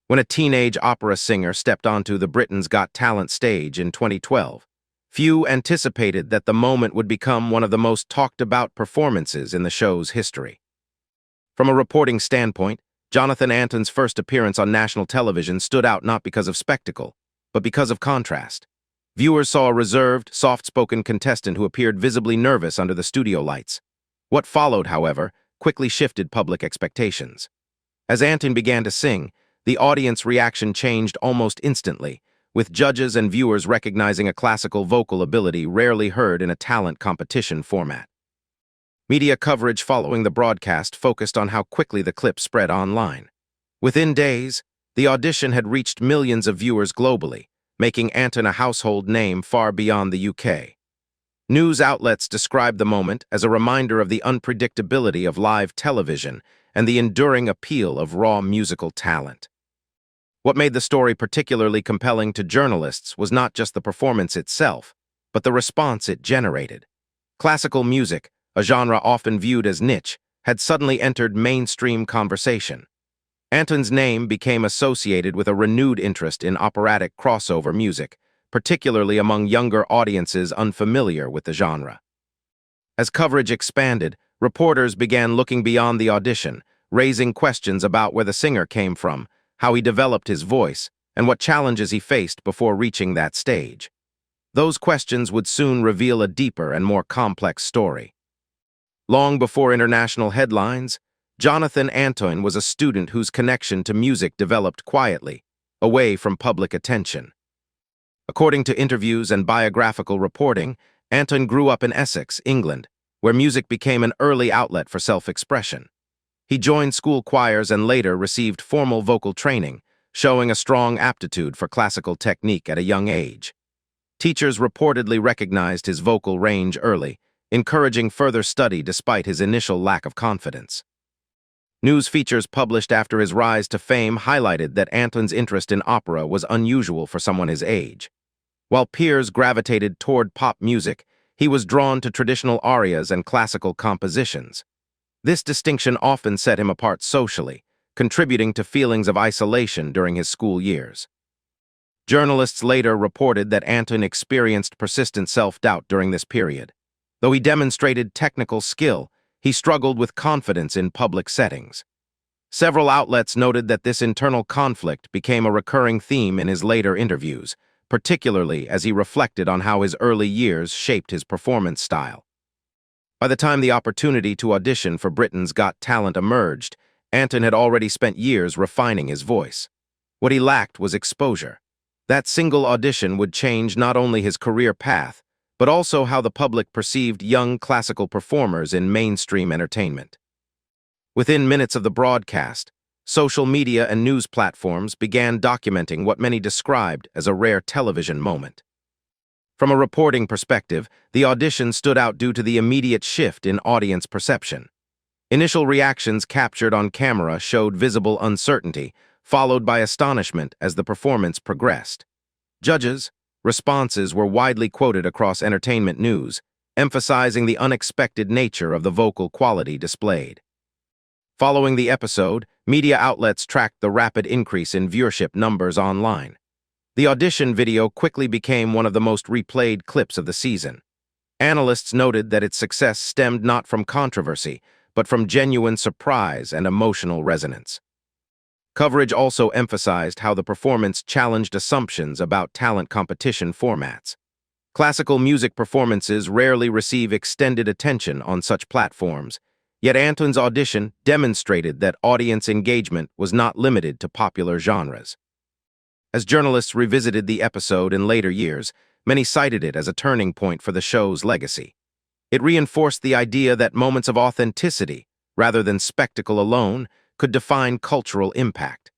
when a teenage opera singer stepped onto the Britain's Got Talent stage in 2012. Few anticipated that the moment would become one of the most talked-about performances in the show's history. From a reporting standpoint, Jonathan Antoine's first appearance on national television stood out not because of spectacle, but because of contrast. Viewers saw a reserved, soft-spoken contestant who appeared visibly nervous under the studio lights. What followed, however, quickly shifted public expectations. As Antoine began to sing, the audience reaction changed almost instantly, with judges and viewers recognizing a classical vocal ability rarely heard in a talent competition format. Media coverage following the broadcast focused on how quickly the clip spread online. Within days, the audition had reached millions of viewers globally, making Antoine a household name far beyond the UK. News outlets described the moment as a reminder of the unpredictability of live television and the enduring appeal of raw musical talent. What made the story particularly compelling to journalists was not just the performance itself, but the response it generated. Classical music, a genre often viewed as niche, had suddenly entered mainstream conversation. Antoine's name became associated with a renewed interest in operatic crossover music, particularly among younger audiences unfamiliar with the genre. As coverage expanded, reporters began looking beyond the audition, raising questions about where the singer came from, how he developed his voice, and what challenges he faced before reaching that stage. Those questions would soon reveal a deeper and more complex story. Long before international headlines, Jonathan Antoine was a student whose connection to music developed quietly, away from public attention. According to interviews and biographical reporting, Antoine grew up in Essex, England, where music became an early outlet for self-expression. He joined school choirs and later received formal vocal training, showing a strong aptitude for classical technique at a young age. Teachers reportedly recognized his vocal range early, encouraging further study despite his initial lack of confidence. News features published after his rise to fame highlighted that Antoine's interest in opera was unusual for someone his age. While peers gravitated toward pop music, he was drawn to traditional arias and classical compositions. This distinction often set him apart socially, contributing to feelings of isolation during his school years. Journalists later reported that Antoine experienced persistent self-doubt during this period. Though he demonstrated technical skill, he struggled with confidence in public settings. Several outlets noted that this internal conflict became a recurring theme in his later interviews, particularly as he reflected on how his early years shaped his performance style. By the time the opportunity to audition for Britain's Got Talent emerged, Antoine had already spent years refining his voice. What he lacked was exposure. That single audition would change not only his career path, but also how the public perceived young classical performers in mainstream entertainment. Within minutes of the broadcast, social media and news platforms began documenting what many described as a rare television moment. From a reporting perspective, the audition stood out due to the immediate shift in audience perception. Initial reactions captured on camera showed visible uncertainty, followed by astonishment as the performance progressed. Judges' responses were widely quoted across entertainment news, emphasizing the unexpected nature of the vocal quality displayed. Following the episode, media outlets tracked the rapid increase in viewership numbers online. The audition video quickly became one of the most replayed clips of the season. Analysts noted that its success stemmed not from controversy, but from genuine surprise and emotional resonance. Coverage also emphasized how the performance challenged assumptions about talent competition formats. Classical music performances rarely receive extended attention on such platforms, yet Antoine's audition demonstrated that audience engagement was not limited to popular genres. As journalists revisited the episode in later years, many cited it as a turning point for the show's legacy. It reinforced the idea that moments of authenticity, rather than spectacle alone, could define cultural impact.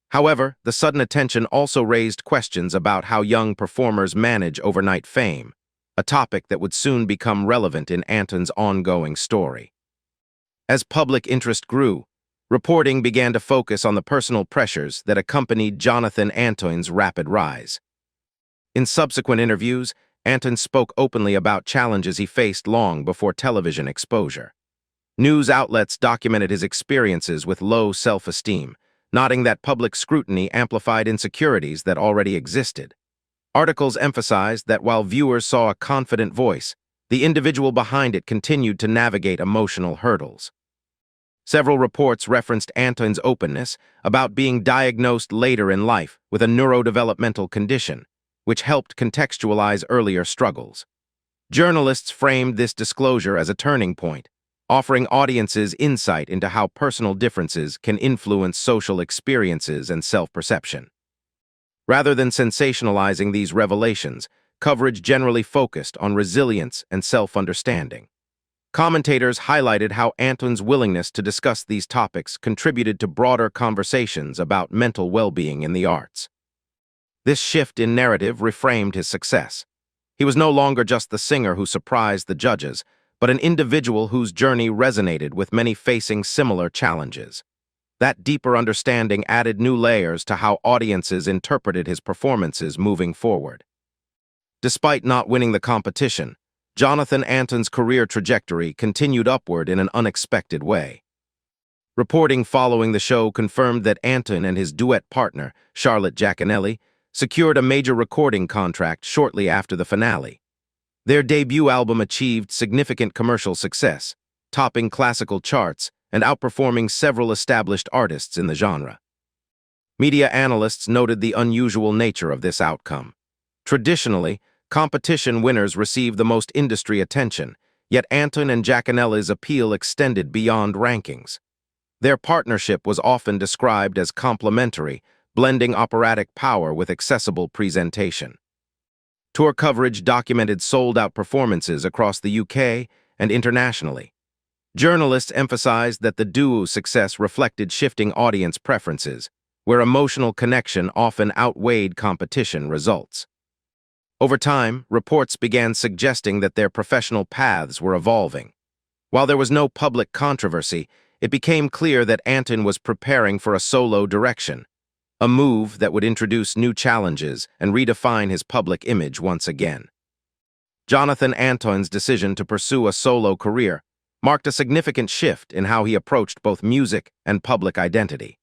However, the sudden attention also raised questions about how young performers manage overnight fame, a topic that would soon become relevant in Antoine's ongoing story. As public interest grew, reporting began to focus on the personal pressures that accompanied Jonathan Antoine's rapid rise. In subsequent interviews, Antoine spoke openly about challenges he faced long before television exposure. News outlets documented his experiences with low self-esteem, noting that public scrutiny amplified insecurities that already existed. Articles emphasized that while viewers saw a confident voice, the individual behind it continued to navigate emotional hurdles. Several reports referenced Antoine's openness about being diagnosed later in life with a neurodevelopmental condition, which helped contextualize earlier struggles. Journalists framed this disclosure as a turning point, offering audiences insight into how personal differences can influence social experiences and self-perception. Rather than sensationalizing these revelations, coverage generally focused on resilience and self-understanding. Commentators highlighted how Antoine's willingness to discuss these topics contributed to broader conversations about mental well-being in the arts. This shift in narrative reframed his success. He was no longer just the singer who surprised the judges, but an individual whose journey resonated with many facing similar challenges. That deeper understanding added new layers to how audiences interpreted his performances moving forward. Despite not winning the competition, Jonathan Antoine's career trajectory continued upward in an unexpected way. Reporting following the show confirmed that Antoine and his duet partner, Charlotte Giaconelli, secured a major recording contract shortly after the finale. Their debut album achieved significant commercial success, topping classical charts and outperforming several established artists in the genre. Media analysts noted the unusual nature of this outcome. Traditionally, competition winners receive the most industry attention, yet Antoine and Giaconelli's appeal extended beyond rankings. Their partnership was often described as complementary, blending operatic power with accessible presentation. Tour coverage documented sold-out performances across the UK and internationally. Journalists emphasized that the duo's success reflected shifting audience preferences, where emotional connection often outweighed competition results. Over time, reports began suggesting that their professional paths were evolving. While there was no public controversy, it became clear that Antoine was preparing for a solo direction, a move that would introduce new challenges and redefine his public image once again. Jonathan Antoine's decision to pursue a solo career marked a significant shift in how he approached both music and public identity.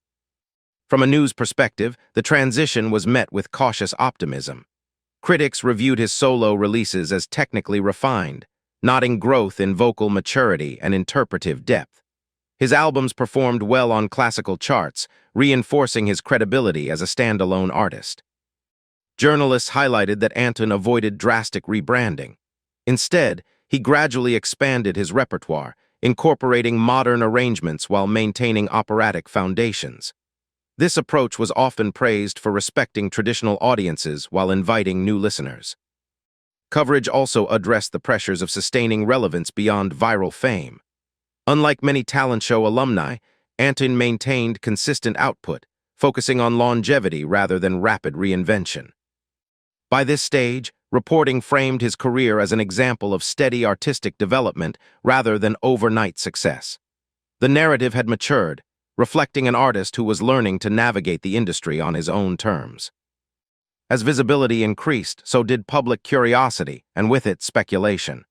From a news perspective, the transition was met with cautious optimism. Critics reviewed his solo releases as technically refined, noting growth in vocal maturity and interpretive depth. His albums performed well on classical charts, reinforcing his credibility as a standalone artist. Journalists highlighted that Antoine avoided drastic rebranding. Instead, he gradually expanded his repertoire, incorporating modern arrangements while maintaining operatic foundations. This approach was often praised for respecting traditional audiences while inviting new listeners. Coverage also addressed the pressures of sustaining relevance beyond viral fame. Unlike many talent show alumni, Antoine maintained consistent output, focusing on longevity rather than rapid reinvention. By this stage, reporting framed his career as an example of steady artistic development rather than overnight success. The narrative had matured, reflecting an artist who was learning to navigate the industry on his own terms. As visibility increased, so did public curiosity, and with it, speculation.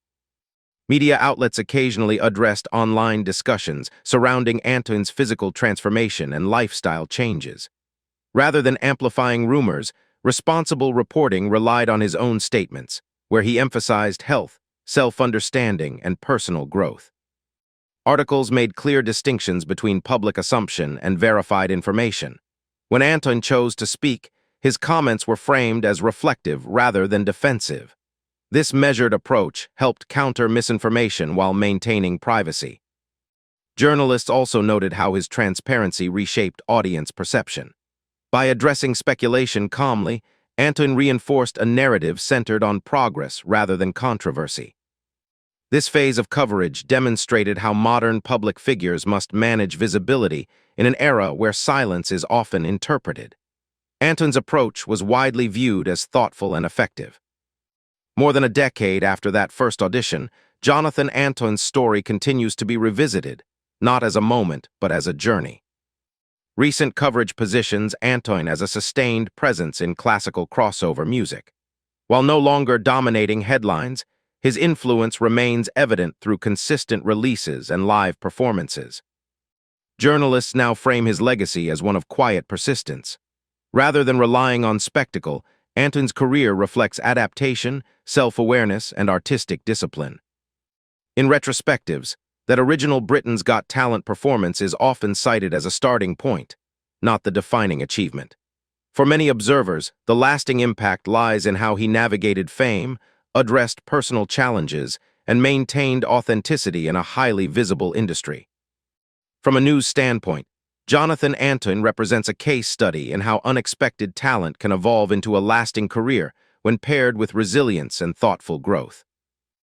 Media outlets occasionally addressed online discussions surrounding Antoine's physical transformation and lifestyle changes. Rather than amplifying rumors, responsible reporting relied on his own statements, where he emphasized health, self-understanding, and personal growth. Articles made clear distinctions between public assumption and verified information. When Antoine chose to speak, his comments were framed as reflective rather than defensive. This measured approach helped counter misinformation while maintaining privacy. Journalists also noted how his transparency reshaped audience perception. By addressing speculation calmly, Antoine reinforced a narrative centered on progress rather than controversy. This phase of coverage demonstrated how modern public figures must manage visibility in an era where silence is often interpreted. Antoine's approach was widely viewed as thoughtful and effective. More than a decade after that first audition, Jonathan Antoine's story continues to be revisited, not as a moment, but as a journey. Recent coverage positions Antoine as a sustained presence in classical crossover music. While no longer dominating headlines, his influence remains evident through consistent releases and live performances. Journalists now frame his legacy as one of quiet persistence. Rather than relying on spectacle, Antoine's career reflects adaptation, self-awareness, and artistic discipline. In retrospectives, that original Britain's Got Talent performance is often cited as a starting point, not the defining achievement. For many observers, the lasting impact lies in how he navigated fame, addressed personal challenges, and maintained authenticity in a highly visible industry. From a news standpoint, Jonathan Antoine represents a case study in how unexpected talent can evolve into a lasting career when paired with resilience and thoughtful growth.